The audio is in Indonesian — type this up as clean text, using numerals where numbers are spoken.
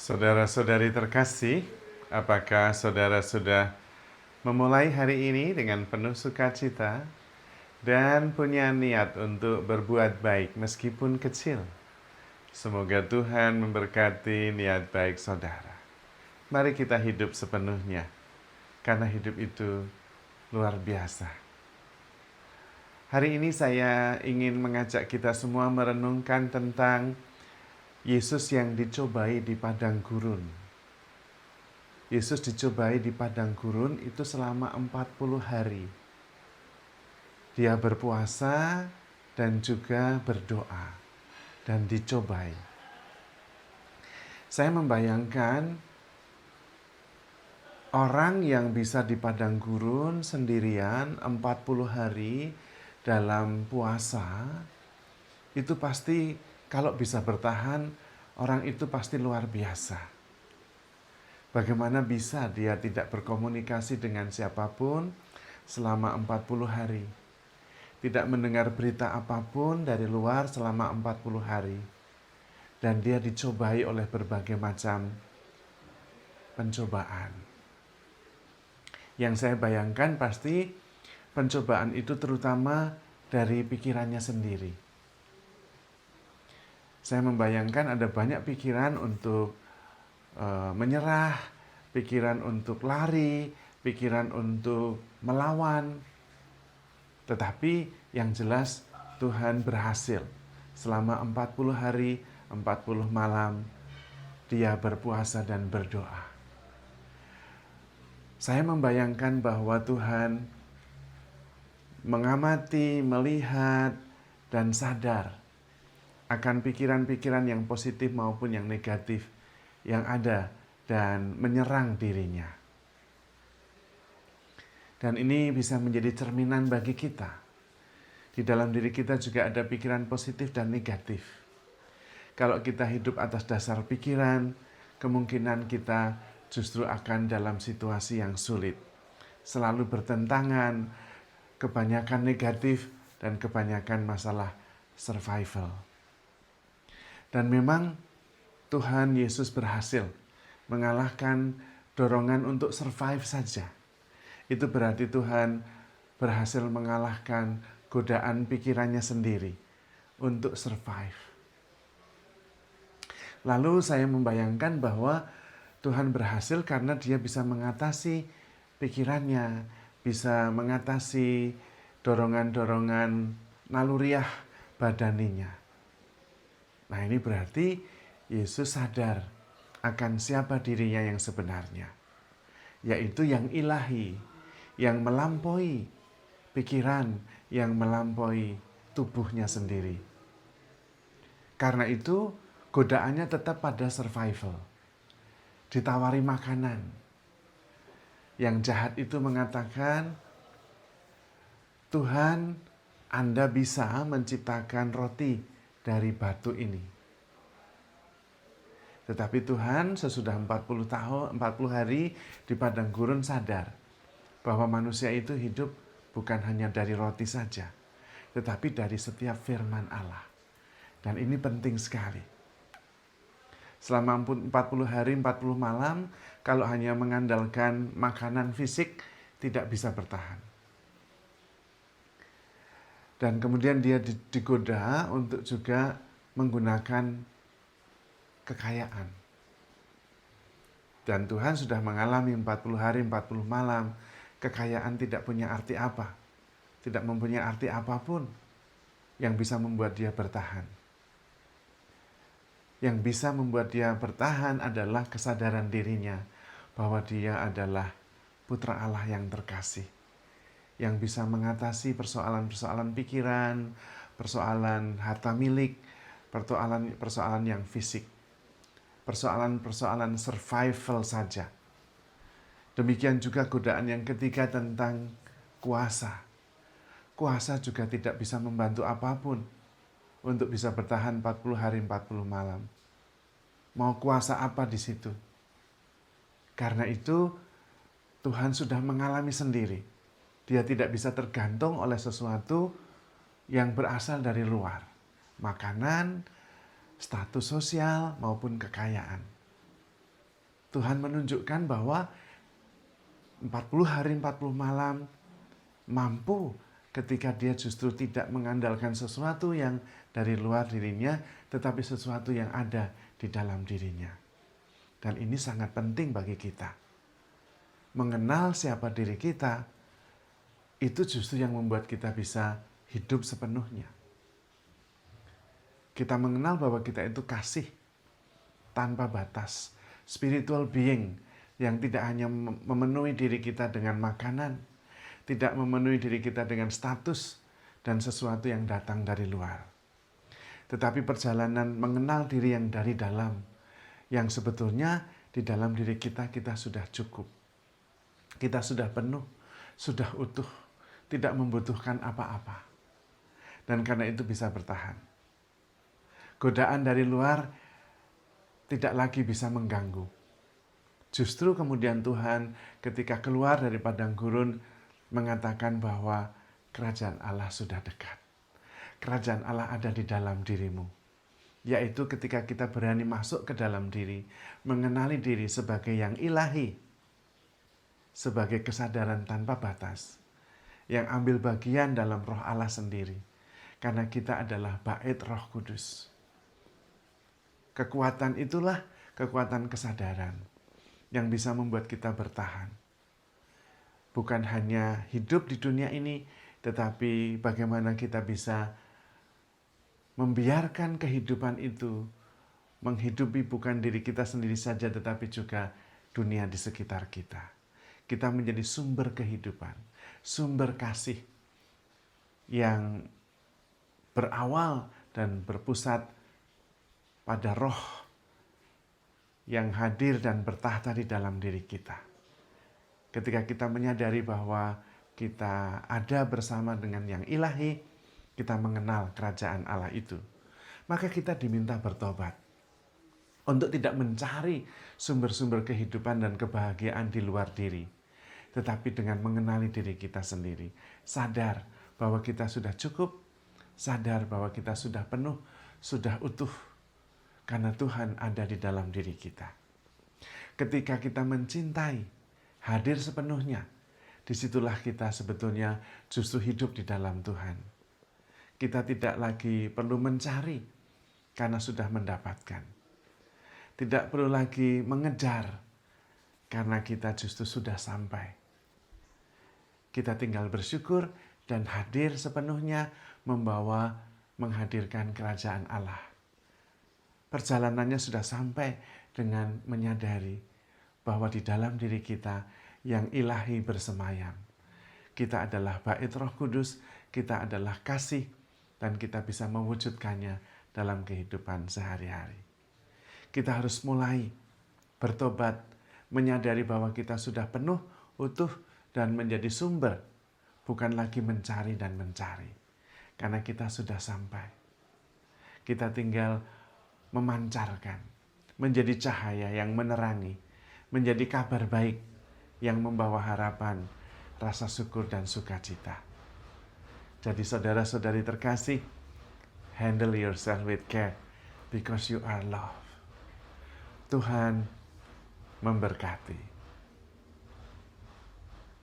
Saudara-saudari terkasih, apakah saudara sudah memulai hari ini dengan penuh sukacita dan punya niat untuk berbuat baik meskipun kecil? Semoga Tuhan memberkati niat baik saudara. Mari kita hidup sepenuhnya, karena hidup itu luar biasa. Hari ini saya ingin mengajak kita semua merenungkan tentang Yesus yang dicobai di padang gurun. Yesus dicobai di padang gurun itu selama 40 hari. Dia berpuasa dan juga berdoa dan dicobai. Saya membayangkan orang yang bisa di padang gurun sendirian 40 hari dalam puasa, itu pasti kalau bisa bertahan, orang itu pasti luar biasa. Bagaimana bisa dia tidak berkomunikasi dengan siapapun selama 40 hari? Tidak mendengar berita apapun dari luar selama 40 hari. Dan dia dicobai oleh berbagai macam pencobaan. Yang saya bayangkan pasti pencobaan itu terutama dari pikirannya sendiri. Saya membayangkan ada banyak pikiran untuk menyerah, pikiran untuk lari, pikiran untuk melawan. Tetapi yang jelas Tuhan berhasil. Selama 40 hari, 40 malam, dia berpuasa dan berdoa. Saya membayangkan bahwa Tuhan mengamati, melihat, dan sadar akan pikiran-pikiran yang positif maupun yang negatif yang ada dan menyerang dirinya. Dan ini bisa menjadi cerminan bagi kita. Di dalam diri kita juga ada pikiran positif dan negatif. Kalau kita hidup atas dasar pikiran, kemungkinan kita justru akan dalam situasi yang sulit. Selalu bertentangan, kebanyakan negatif dan kebanyakan masalah survival. Dan memang Tuhan Yesus berhasil mengalahkan dorongan untuk survive saja. Itu berarti Tuhan berhasil mengalahkan godaan pikirannya sendiri untuk survive. Lalu saya membayangkan bahwa Tuhan berhasil karena dia bisa mengatasi pikirannya, bisa mengatasi dorongan-dorongan naluriah badaninya. Nah, ini berarti Yesus sadar akan siapa dirinya yang sebenarnya, yaitu yang ilahi, yang melampaui pikiran, yang melampaui tubuhnya sendiri. Karena itu, godaannya tetap pada survival. Ditawari makanan. Yang jahat itu mengatakan, Tuhan, Anda bisa menciptakan roti dari batu ini. Tetapi Tuhan sesudah 40 hari di padang gurun sadar bahwa manusia itu hidup bukan hanya dari roti saja, tetapi dari setiap firman Allah. Dan ini penting sekali. Selama 40 hari, 40 malam, kalau hanya mengandalkan makanan fisik, tidak bisa bertahan. Dan kemudian dia digoda untuk juga menggunakan kekayaan. Dan Tuhan sudah mengalami 40 hari, 40 malam. Kekayaan tidak punya arti apa. Tidak mempunyai arti apapun yang bisa membuat dia bertahan. Yang bisa membuat dia bertahan adalah kesadaran dirinya bahwa dia adalah putra Allah yang terkasih. Yang bisa mengatasi persoalan-persoalan pikiran, persoalan harta milik, persoalan yang fisik. Persoalan-persoalan survival saja. Demikian juga godaan yang ketiga tentang kuasa. Kuasa juga tidak bisa membantu apapun untuk bisa bertahan 40 hari 40 malam. Mau kuasa apa di situ? Karena itu Tuhan sudah mengalami sendiri. Dia tidak bisa tergantung oleh sesuatu yang berasal dari luar. Makanan, status sosial maupun kekayaan. Tuhan menunjukkan bahwa 40 hari 40 malam mampu ketika dia justru tidak mengandalkan sesuatu yang dari luar dirinya, tetapi sesuatu yang ada di dalam dirinya. Dan ini sangat penting bagi kita. Mengenal siapa diri kita, itu justru yang membuat kita bisa hidup sepenuhnya. Kita mengenal bahwa kita itu kasih tanpa batas, spiritual being yang tidak hanya memenuhi diri kita dengan makanan, tidak memenuhi diri kita dengan status dan sesuatu yang datang dari luar. Tetapi perjalanan mengenal diri yang dari dalam, yang sebetulnya di dalam diri kita sudah cukup. Kita sudah penuh, sudah utuh, tidak membutuhkan apa-apa. Dan karena itu bisa bertahan. Godaan dari luar tidak lagi bisa mengganggu. Justru kemudian Tuhan ketika keluar dari padang gurun mengatakan bahwa kerajaan Allah sudah dekat. Kerajaan Allah ada di dalam dirimu. Yaitu ketika kita berani masuk ke dalam diri, mengenali diri sebagai yang ilahi, sebagai kesadaran tanpa batas, yang ambil bagian dalam roh Allah sendiri. Karena kita adalah bait Roh Kudus. Kekuatan itulah kekuatan kesadaran yang bisa membuat kita bertahan. Bukan hanya hidup di dunia ini, tetapi bagaimana kita bisa membiarkan kehidupan itu menghidupi bukan diri kita sendiri saja, tetapi juga dunia di sekitar kita. Kita menjadi sumber kehidupan, sumber kasih yang berawal dan berpusat pada roh yang hadir dan bertahta di dalam diri kita. Ketika kita menyadari bahwa kita ada bersama dengan yang ilahi, kita mengenal kerajaan Allah itu, maka kita diminta bertobat untuk tidak mencari sumber-sumber kehidupan dan kebahagiaan di luar diri, tetapi dengan mengenali diri kita sendiri, sadar bahwa kita sudah cukup, sadar bahwa kita sudah penuh, sudah utuh, karena Tuhan ada di dalam diri kita. Ketika kita mencintai, hadir sepenuhnya, disitulah kita sebetulnya justru hidup di dalam Tuhan. Kita tidak lagi perlu mencari karena sudah mendapatkan. Tidak perlu lagi mengejar karena kita justru sudah sampai. Kita tinggal bersyukur dan hadir sepenuhnya menghadirkan kerajaan Allah. Perjalanannya sudah sampai dengan menyadari bahwa di dalam diri kita yang ilahi bersemayam. Kita adalah bait Roh Kudus, kita adalah kasih, dan kita bisa mewujudkannya dalam kehidupan sehari-hari. Kita harus mulai bertobat, menyadari bahwa kita sudah penuh, utuh, dan menjadi sumber, bukan lagi mencari dan mencari. Karena kita sudah sampai. Kita tinggal memancarkan, menjadi cahaya yang menerangi, menjadi kabar baik yang membawa harapan, rasa syukur dan sukacita. Jadi saudara-saudari terkasih, handle yourself with care because you are loved. Tuhan memberkati.